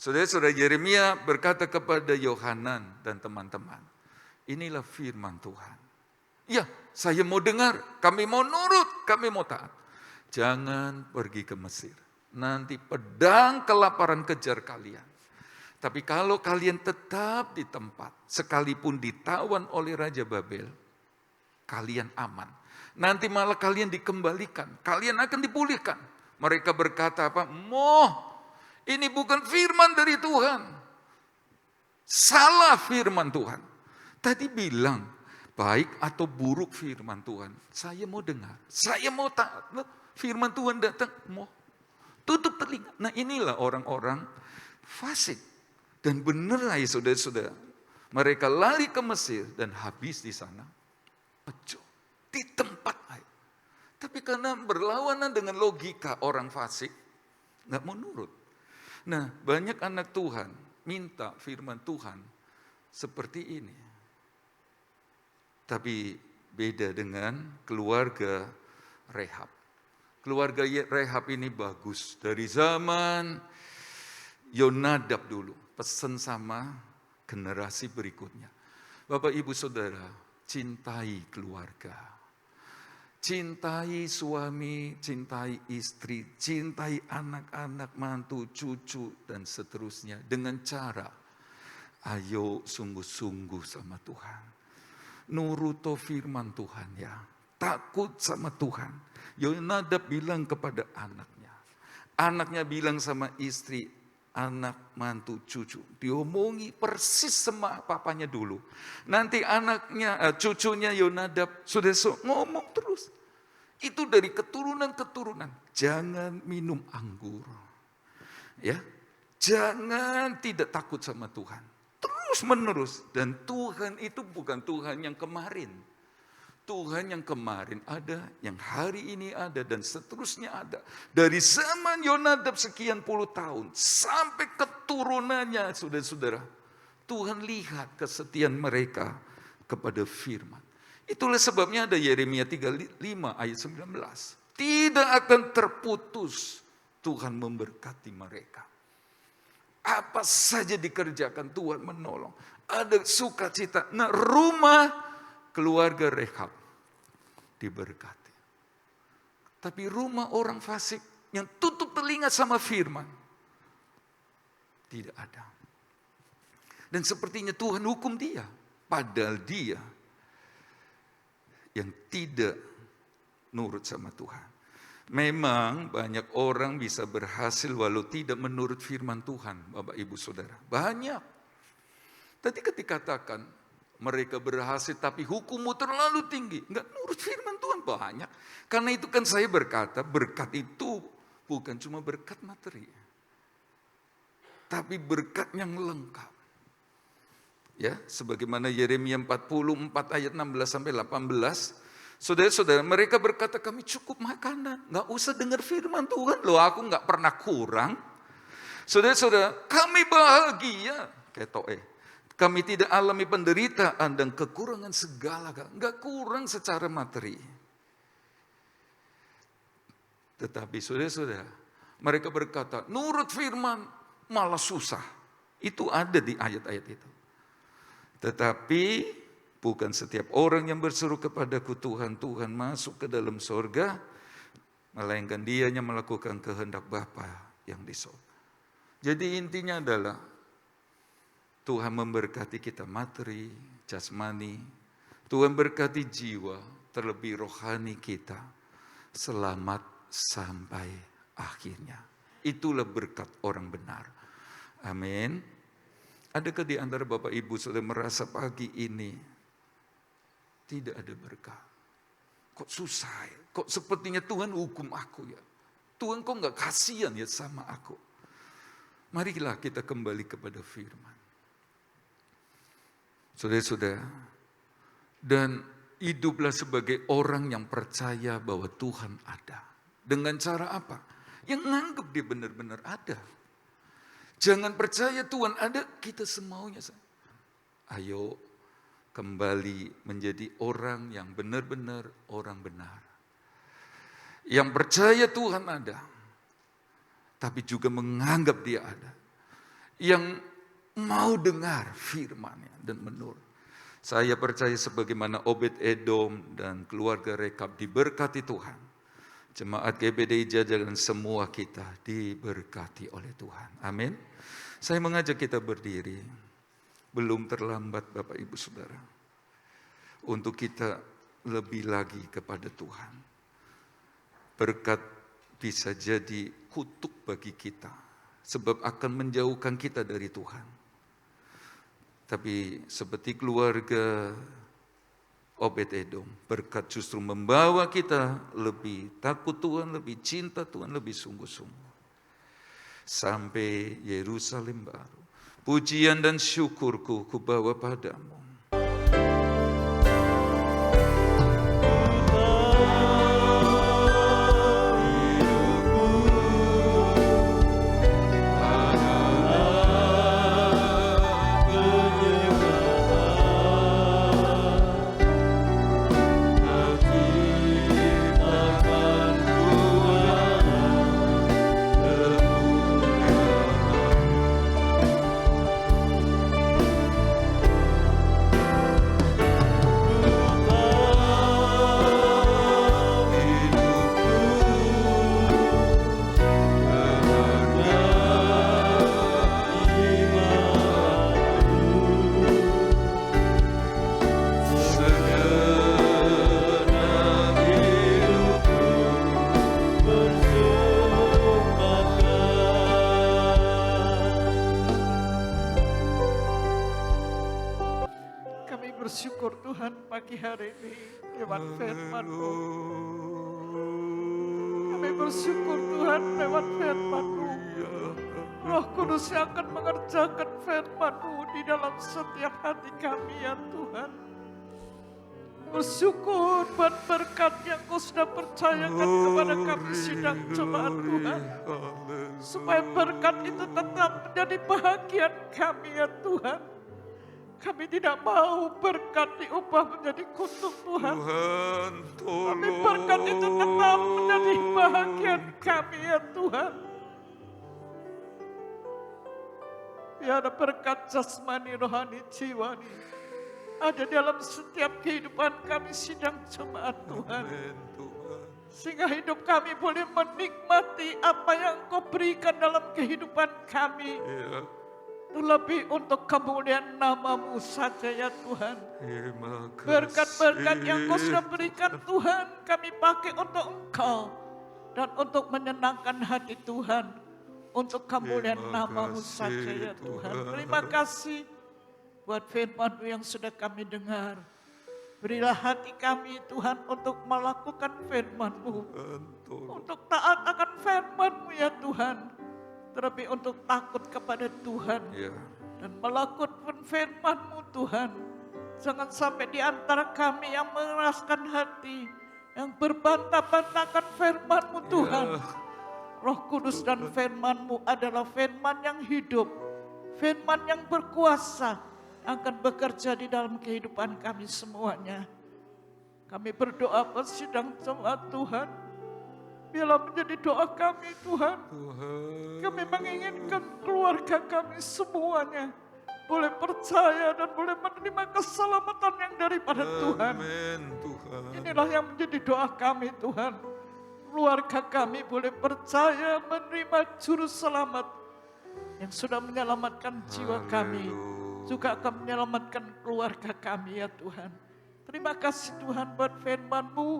saudara-saudara, Yeremia berkata kepada Yohanan dan teman-teman, inilah firman Tuhan. Ya, saya mau dengar, kami mau nurut, kami mau taat. Jangan pergi ke Mesir. Nanti pedang kelaparan kejar kalian. Tapi kalau kalian tetap di tempat, sekalipun ditawan oleh Raja Babel, kalian aman. Nanti malah kalian dikembalikan, kalian akan dipulihkan. Mereka berkata apa? Ini bukan firman dari Tuhan. Salah firman Tuhan. Tadi bilang, baik atau buruk firman Tuhan. Saya mau dengar, saya mau taat. Firman Tuhan datang, mau tutup telinga. Nah, inilah orang-orang fasik. Dan benar ya saudara-saudara. Mereka lari ke Mesir dan habis di sana. Di tempat air. Tapi karena berlawanan dengan logika orang fasik, nggak mau nurut. Nah, banyak anak Tuhan minta firman Tuhan seperti ini. Tapi beda dengan keluarga Rehab. Keluarga Rehab ini bagus. Dari zaman Yonadab dulu. Pesan sama generasi berikutnya. Bapak, Ibu, Saudara, cintai keluarga. Cintai suami, cintai istri, cintai anak-anak, mantu, cucu, dan seterusnya. Dengan cara, ayo sungguh-sungguh sama Tuhan. Nuruto firman Tuhan ya. Takut sama Tuhan. Yonadab bilang kepada anaknya. Anaknya bilang sama istri, anak, mantu, cucu. Diomongi persis sama papanya dulu. Nanti anaknya, cucunya Yonadab sudah ngomong terus. Itu dari keturunan-keturunan. Jangan minum anggur. Ya, jangan tidak takut sama Tuhan. Terus menerus. Dan Tuhan itu bukan Tuhan yang kemarin. Tuhan yang kemarin ada, yang hari ini ada, dan seterusnya ada. Dari zaman Yonadab sekian puluh tahun, sampai keturunannya, saudara-saudara. Tuhan lihat kesetiaan mereka kepada firman. Itulah sebabnya ada Yeremia 35 ayat 19. Tidak akan terputus Tuhan memberkati mereka. Apa saja dikerjakan Tuhan menolong. Ada sukacita. Nah, rumah keluarga Rehab diberkati. Tapi rumah orang fasik yang tutup telinga sama firman tidak ada. Dan sepertinya Tuhan hukum dia. Padahal dia yang tidak nurut sama Tuhan. Memang banyak orang bisa berhasil walau tidak menurut firman Tuhan, Bapak Ibu Saudara. Banyak. Tadi ketika katakan mereka berhasil tapi hukummu terlalu tinggi. Enggak nurut firman Tuhan, banyak. Karena itu kan saya berkata, berkat itu bukan cuma berkat materi. Tapi berkat yang lengkap. Ya, sebagaimana Yeremia 44 ayat 16 sampai 18. Saudara-saudara, mereka berkata kami cukup makanan. Nggak usah dengar firman Tuhan. Loh, aku nggak pernah kurang. Saudara-saudara, kami bahagia. Kami tidak alami penderitaan dan kekurangan segala. Nggak kurang secara materi. Tetapi saudara-saudara, mereka berkata, nurut firman malah susah. Itu ada di ayat-ayat itu. Tetapi bukan setiap orang yang berseru kepadaku Tuhan, Tuhan masuk ke dalam sorga, melainkan dia yang melakukan kehendak Bapa yang di sorga. Jadi intinya adalah Tuhan memberkati kita materi, jasmani, Tuhan berkati jiwa, terlebih rohani kita, selamat sampai akhirnya. Itulah berkat orang benar. Amin. Adakah di antara Bapak Ibu sudah merasa pagi ini tidak ada berkah? Kok susah ya? Kok sepertinya Tuhan hukum aku ya? Tuhan kok gak kasihan ya sama aku? Marilah kita kembali kepada firman. Saudara-saudara, dan hiduplah sebagai orang yang percaya bahwa Tuhan ada. Dengan cara apa? Yang nganggap dia benar-benar ada. Jangan percaya Tuhan ada, kita semaunya. Ayo kembali menjadi orang yang benar-benar orang benar. Yang percaya Tuhan ada, tapi juga menganggap dia ada. Yang mau dengar firman-Nya dan menurut. Saya percaya sebagaimana Obed-Edom dan keluarga Rekab diberkati Tuhan. Jemaat GBDI Jajar dan semua kita diberkati oleh Tuhan. Amin. Saya mengajak kita berdiri. Belum terlambat Bapak Ibu Saudara. Untuk kita lebih lagi kepada Tuhan. Berkat bisa jadi kutuk bagi kita. Sebab akan menjauhkan kita dari Tuhan. Tapi seperti keluarga Obed-Edom, berkat justru membawa kita lebih takut Tuhan, lebih cinta Tuhan, lebih sungguh-sungguh. Sampai Yerusalem baru. Pujian dan syukurku kubawa padamu. Bersyukur Tuhan pagi hari ini lewat firman-Mu. Kami bersyukur Tuhan lewat firman-Mu. Roh Kudus yang akan mengerjakan firman-Mu di dalam setiap hati kami ya Tuhan. bersyukur buat berkat yang Kau sudah percayakan kepada kami sidang jemaat Tuhan. Supaya berkat itu tetap menjadi bahagian kami ya Tuhan. Kami tidak mau berkat diubah menjadi kutuk Tuhan. Tuhan, Tapi tolong. berkat itu tetap menjadi bahagian kami ya Tuhan. Biar berkat jasmani, rohani, jiwani ada dalam setiap kehidupan kami sidang jemaat Tuhan. Amin, Tuhan. Sehingga hidup kami boleh menikmati apa yang Kau berikan dalam kehidupan kami. Ya, Terlebih untuk kemuliaan nama-Mu saja ya Tuhan. terima kasih. Berkat-berkat yang Kau sudah berikan Tuhan, kami pakai untuk Engkau. Dan untuk menyenangkan hati Tuhan. Untuk kemuliaan Terima nama-Mu kasih, saja ya Tuhan. Tuhan. Terima kasih buat firman-Mu yang sudah kami dengar. Berilah hati kami Tuhan untuk melakukan firman-Mu. Tuhan, tolong. Untuk taat akan firman-Mu ya Tuhan. Terlebih untuk takut kepada Tuhan. Ya, Dan melakukan firman-Mu Tuhan. Jangan sampai di antara kami yang mengeraskan hati. Yang berbantah-bantahkan firman-Mu Tuhan. ya. Roh Kudus dan firman-Mu adalah firman yang hidup. Firman yang berkuasa. Akan bekerja di dalam kehidupan kami semuanya. Kami berdoa persidang jemaat Tuhan. Biarlah menjadi doa kami Tuhan. Tuhan. Kami menginginkan keluarga kami semuanya boleh percaya dan boleh menerima keselamatan yang daripada Tuhan. Amin, Tuhan. Inilah yang menjadi doa kami Tuhan. Keluarga kami boleh percaya menerima juru selamat yang sudah menyelamatkan jiwa kami. Juga akan menyelamatkan keluarga kami ya Tuhan. Terima kasih Tuhan buat firman-Mu.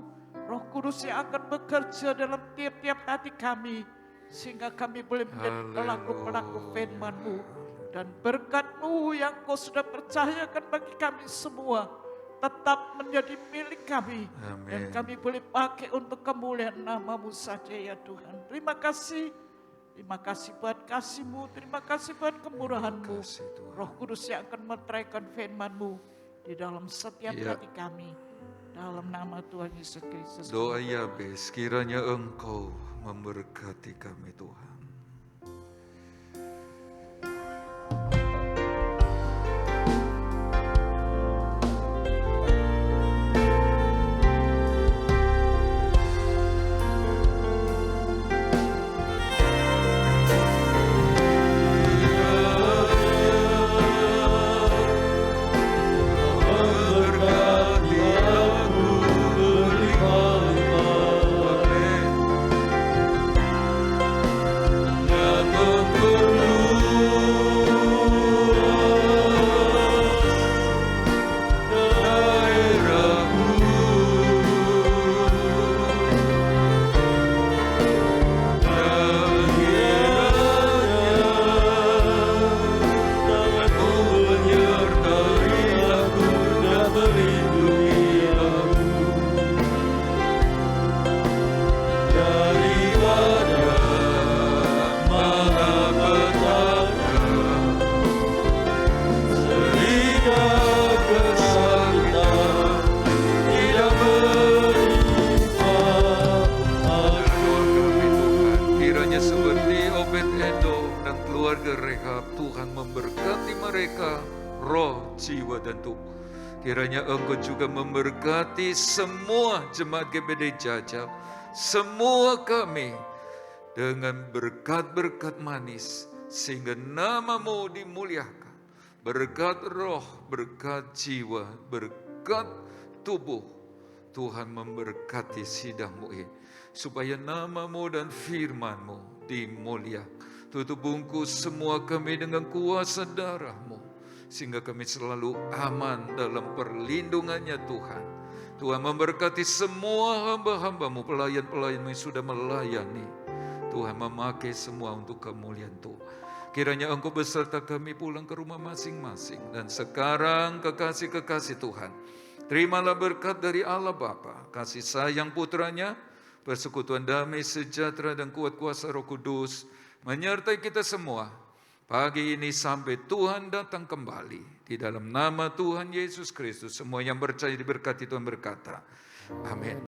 Roh Kudus yang akan bekerja dalam tiap-tiap hati kami. Sehingga kami boleh menjadi pelaku-pelaku firman-Mu. Dan berkat-Mu yang Kau sudah percayakan bagi kami semua. Tetap menjadi milik kami. Amin. Dan kami boleh pakai untuk kemuliaan nama-Mu saja ya Tuhan. Terima kasih. Terima kasih buat kasih-Mu. Terima kasih buat kemurahan-Mu. Kasih, Tuhan. Roh Kudus yang akan meteraikan firman-Mu di dalam setiap Ya. hati kami. Dalam nama Tuhan Yesus Kristus. Doa Yabes, kiranya Engkau memberkati kami Tuhan. Berkati aku berlimpah-limpah. Dan keluarga Rehab, Tuhan memberkati mereka, roh, jiwa, dan tubuh. Kiranya Engkau juga memberkati semua jemaat GBD Jajab, semua kami, dengan berkat-berkat manis, sehingga nama-Mu dimuliakan. Berkat roh, berkat jiwa, berkat tubuh. Tuhan memberkati sidang-Mu ini, supaya nama-Mu dan firman-Mu dimuliakan. Tutup bungkus semua kami dengan kuasa darah-Mu, sehingga kami selalu aman dalam perlindungannya Tuhan. Tuhan memberkati semua hamba-hamba-Mu, pelayan-pelayan-Mu yang sudah melayani. Tuhan memakai semua untuk kemuliaan Tuhan. Kiranya Engkau beserta kami pulang ke rumah masing-masing. Dan sekarang kekasih-kekasih Tuhan, terimalah berkat dari Allah Bapa, kasih sayang putranya, persekutuan damai, sejahtera, dan kuat kuasa Roh Kudus menyertai kita semua, Pagi ini sampai Tuhan datang kembali. Di dalam nama Tuhan Yesus Kristus, semua yang percaya diberkati Tuhan berkata, amin.